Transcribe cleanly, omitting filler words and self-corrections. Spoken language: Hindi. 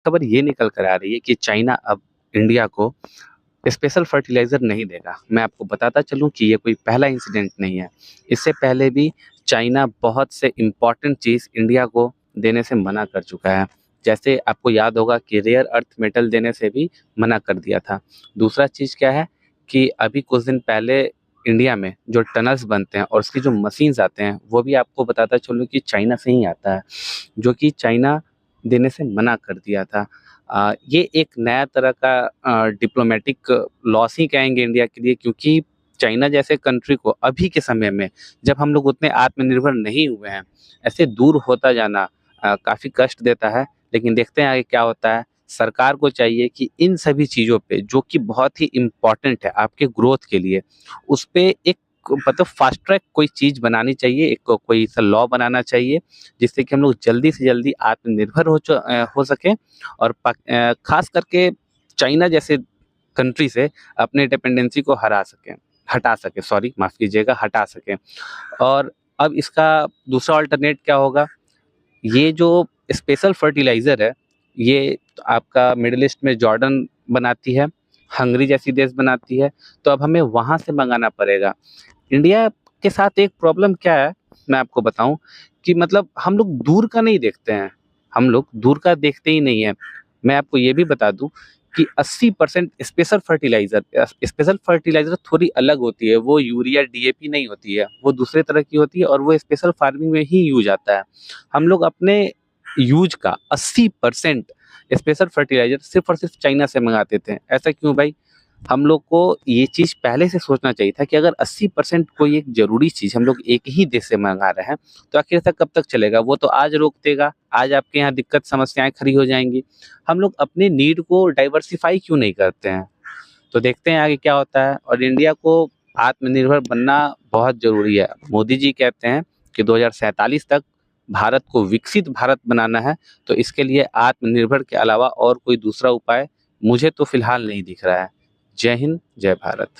खबर ये निकल कर आ रही है कि चाइना अब इंडिया को स्पेशल फर्टिलाइज़र नहीं देगा। मैं आपको बताता चलूँ कि ये कोई पहला इंसिडेंट नहीं है। इससे पहले भी चाइना बहुत से इम्पोर्टेंट चीज़ इंडिया को देने से मना कर चुका है। जैसे आपको याद होगा कि रेयर अर्थ मेटल देने से भी मना कर दिया था। दूसरा चीज़ क्या है कि अभी कुछ दिन पहले इंडिया में जो टनल्स बनते हैं और उसकी जो मशीन्स आते हैं, वो भी आपको बताता चलूँ कि चाइना से ही आता है, जो कि चाइना देने से मना कर दिया था। ये एक नया तरह का डिप्लोमेटिक लॉस ही कहेंगे इंडिया के लिए, क्योंकि चाइना जैसे कंट्री को अभी के समय में, जब हम लोग उतने आत्मनिर्भर नहीं हुए हैं, ऐसे दूर होता जाना काफ़ी कष्ट देता है। लेकिन देखते हैं आगे क्या होता है। सरकार को चाहिए कि इन सभी चीज़ों पे, जो कि बहुत ही इम्पोर्टेंट है आपके ग्रोथ के लिए, उस पे एक मतलब फास्ट ट्रैक कोई चीज़ बनानी चाहिए, एक कोई सा लॉ बनाना चाहिए, जिससे कि हम लोग जल्दी से जल्दी आत्मनिर्भर हो सकें और ख़ास करके चाइना जैसे कंट्री से अपने डिपेंडेंसी को हटा सकें, सॉरी माफ़ कीजिएगा, हटा सकें। और अब इसका दूसरा अल्टरनेट क्या होगा? ये जो स्पेशल फर्टिलाइज़र है, ये आपका मिडल ईस्ट में जॉर्डन बनाती है, हंगरी जैसी देश बनाती है, तो अब हमें वहाँ से मँगाना पड़ेगा। इंडिया के साथ एक प्रॉब्लम क्या है, मैं आपको बताऊँ कि मतलब हम लोग दूर का नहीं देखते हैं, हम लोग दूर का देखते ही नहीं हैं। मैं आपको ये भी बता दूँ कि 80% स्पेशल फर्टिलाइज़र थोड़ी अलग होती है, वो यूरिया, डीएपी नहीं होती है, वो दूसरे तरह की होती है और वो स्पेशल फार्मिंग में ही यूज़ आता है। हम लोग अपने यूज़ का 80% स्पेशल फर्टिलाइज़र सिर्फ़ और सिर्फ़ चाइना से मँगाते थे। ऐसा क्यों भाई? हम लोग को ये चीज़ पहले से सोचना चाहिए था कि अगर 80% कोई एक ज़रूरी चीज़ हम लोग एक ही देश से मँगा रहे हैं, तो आखिर तक कब तक चलेगा? वो तो आज रोक देगा, आज आपके यहाँ दिक्कत समस्याएँ खड़ी हो जाएँगी। हम लोग अपने नीड को डाइवर्सिफ़ाई क्यों नहीं करते हैं? तो देखते हैं आगे क्या होता है। और इंडिया को आत्मनिर्भर बनना बहुत ज़रूरी है। मोदी जी कहते हैं कि 2047 तक भारत को विकसित भारत बनाना है, तो इसके लिए आत्मनिर्भर के अलावा और कोई दूसरा उपाय मुझे तो फ़िलहाल नहीं दिख रहा है। जय हिंद, जय भारत।